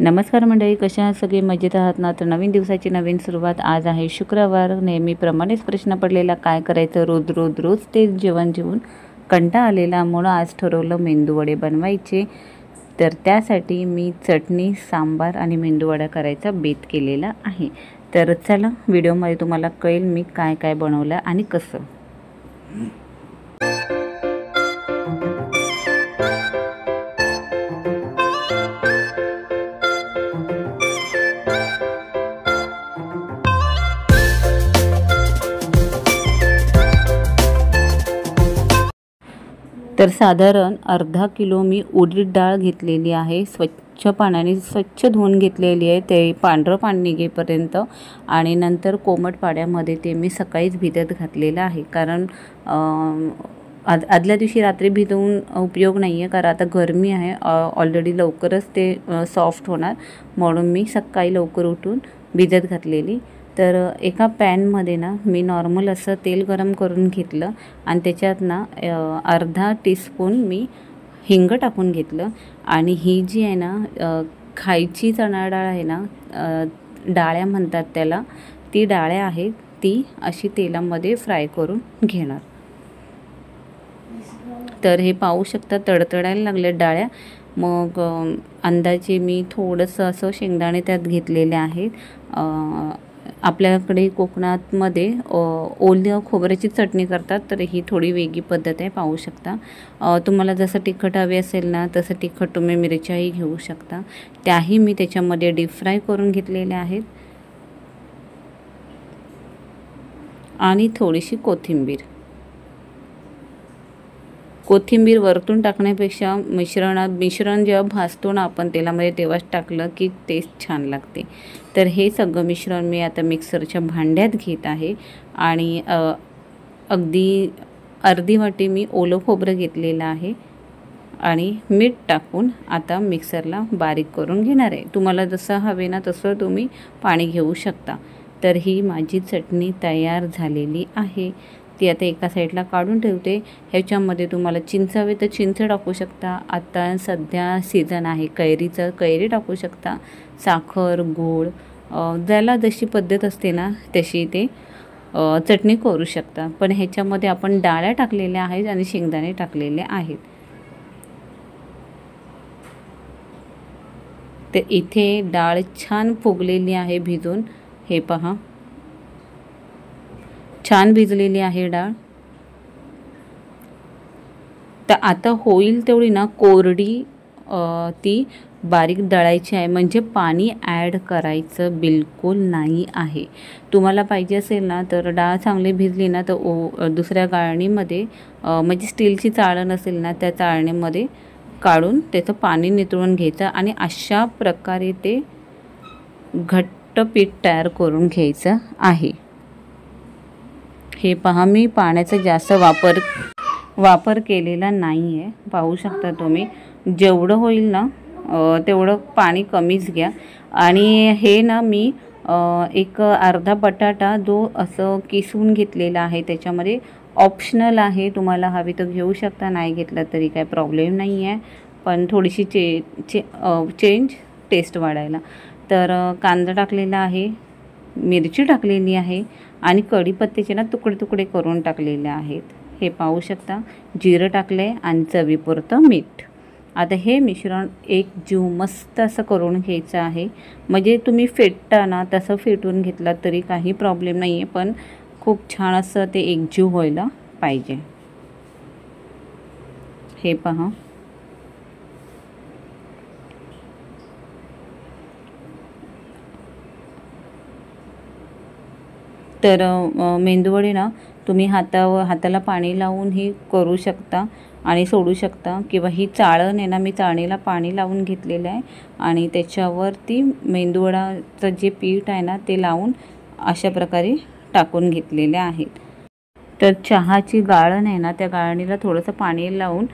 नमस्कार मंडळी, कशा आहात सगळे? मजेत आहात ना? तर नवीन दिवसाची नवीन सुरुवात. आज आहे शुक्रवार. नेहमीप्रमाणेच प्रश्न पडलेला, काय करायचं? रोज तेच जेवण जेवून कंटाळा आलेला, म्हणून आज ठरवलं मेंदूवडे बनवायचे. तर त्यासाठी मी चटणी, सांबार आणि मेंदूवडा करायचा बेत केलेला आहे. तर चला, व्हिडिओमध्ये तुम्हाला कळेल मी काय काय बनवलं आणि कसं. तर साधारण अर्धा किलो मी उडीद डाळ घेतलेली आहे. स्वच्छ पाण्याने स्वच्छ धुवून घेतलेली आहे, ते पांढरं पाणी निघेपर्यंत. आणि नंतर कोमट पाण्यामध्ये ते मी सकाळीच भिजत घातलेलं आहे. कारण आदल्या दिवशी रात्री भिजवून उपयोग नाही आहे, कारण आता गरमी आहे. ऑलरेडी लवकरच ते सॉफ्ट होणार, म्हणून मी सकाळी लवकर उठून भिजत घातलेली. तर एका पॅनमध्ये ना मी नॉर्मल असं तेल गरम करून घेतलं आणि त्याच्यात ना अर्धा टीस्पून मी हिंग टाकून घेतलं. आणि ही जी आहे ना खायची चणा डाळ आहे ना, डाळ्या म्हणतात त्याला, ती डाळ्या आहेत, ती अशी तेलामध्ये फ्राय करून घेणार. तर हे पाहू शकता, तडतडायला लागले डाळ्या. मग अंदाजे मी थोडंसं असं शेंगदाणे त्यात घेतलेले आहेत. आपल्याकडे कोकणातमध्ये ओल्या खोबऱ्याची चटणी करतात, तर ही थोडी वेगळी पद्धत आहे, पाहू शकता. तुम्हाला जसं तिखट हवे असेल ना तसं तिखट तुम्ही मिरच्याही घेऊ शकता. त्याही मी त्याच्यामध्ये डीप फ्राय करून घेतलेल्या आहेत. आणि थोडीशी कोथिंबीर वरतून टाकण्यापेक्षा मिश्रण जेव्हा भाजतो ना आपण तेलामध्ये, तेव्हाच टाकलं की टेस्ट छान लागते. तर हे सगळं मिश्रण मी आता मिक्सरच्या भांड्यात घेत आहे. आणि अगदी अर्धी वाटी मी ओलं खोबरं घेतलेलं आहे आणि मीठ टाकून आता मिक्सरला बारीक करून घेणार आहे. तुम्हाला जसं हवे ना तसं तुम्ही पाणी घेऊ शकता. तर ही माझी चटणी तयार झालेली आहे. ती आता एका साईडला काढून ठेवते. ह्याच्यामध्ये तुम्हाला चिंच हवे तर चिंच टाकू शकता. आता सध्या सीझन आहे कैरीचं, कैरी टाकू शकता. साखर, गूळ, ज्याला जशी पद्धत असते ना तशी ते चटणी करू शकता. पण ह्याच्यामध्ये आपण डाळ्या टाकलेल्या आहेत आणि शेंगदाणे टाकलेले आहेत. तर इथे डाळ छान फुगलेली आहे भिजून. हे पहा, छान भिजलेली आहे डाळ. तर आता होईल तेवढी ना कोरडी ती बारीक दळायची आहे. म्हणजे पाणी ॲड करायचं बिलकुल नाही आहे. तुम्हाला पाहिजे असेल ना तर डाळ चांगली भिजली ना तर दुसऱ्या गाळणीमध्ये, म्हणजे स्टीलची चाळण असेल ना त्या चाळणीमध्ये काढून त्याचं पाणी नितळून घ्यायचं आणि अशा प्रकारे ते घट्ट पीठ तयार करून घ्यायचं आहे. हे पहा, मी पाण्याचा जास्त वापर केलेला नाही आहे. पाहू शकता तुम्ही. जेवढं होईल ना तेवढं पाणी कमीच घ्या. आणि हे ना मी एक अर्धा बटाटा जो असं किसून घेतलेला आहे, त्याच्यामध्ये ऑप्शनल आहे, तुम्हाला हवी तर घेऊ शकता, नाही घेतला तरी काय प्रॉब्लेम नाही आहे. पण थोडीशी चेंज टेस्ट वाढायला. तर कांदा टाकलेला आहे, मिरची टाकलेली आहे आणि कढीपत्त्याचे ना तुकडे तुकडे करून टाकलेले आहेत. हे पाहू शकता. जिरं टाकलं आहे आणि चवीपुरतं मीठ. आता हे मिश्रण एकजीव मस्त असं करून घ्यायचं आहे. म्हणजे तुम्ही फेटता ना तसं फेटून घेतला तरी काही प्रॉब्लेम नाही आहे, पण खूप छान असं ते एकजीव व्हायला पाहिजे. हे पहा. तर मेंदूवडे ना तुम्ही हाताला पाणी लावून ही करू शकता आणि सोडू शकता. किंवा ही चाळण आहे ना, मी चाळणीला पाणी लावून घेतलेलं आहे आणि त्याच्यावरती मेंदूवडाचं जे पीठ आहे ना ते लावून अशा प्रकारे टाकून घेतलेले आहेत. तर चहाची गाळण आहे ना, त्या गाळणीला थोडंसं पाणी लावून,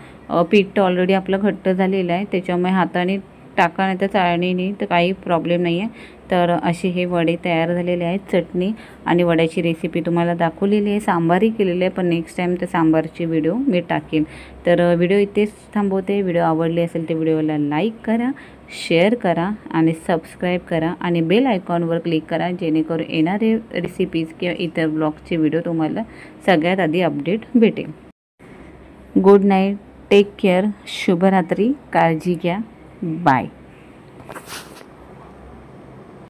पीठ ऑलरेडी आपलं घट्ट झालेलं आहे त्याच्यामुळे हाताने टाका नाही तर चाळणीने, तर काही प्रॉब्लेम नाही आहे. तर असे हे वडे तयार झालेले आहेत. चटणी आणि वड्याची रेसिपी तुम्हाला दाखवलेली आहे, सांबारही केलेली आहे, पण नेक्स्ट टाईम तर सांबारची व्हिडिओ मी टाकेन. तर व्हिडिओ इथेच थांबवते. व्हिडिओ आवडली असेल तर व्हिडिओला लाईक करा, शेअर करा आणि सबस्क्राईब करा आणि बेल आयकॉनवर क्लिक करा, जेणेकरून येणारे रेसिपीज किंवा इतर ब्लॉगचे व्हिडिओ तुम्हाला सगळ्यात आधी अपडेट भेटेल. गुड नाईट, टेक केअर, शुभरात्री, काळजी घ्या, बाय.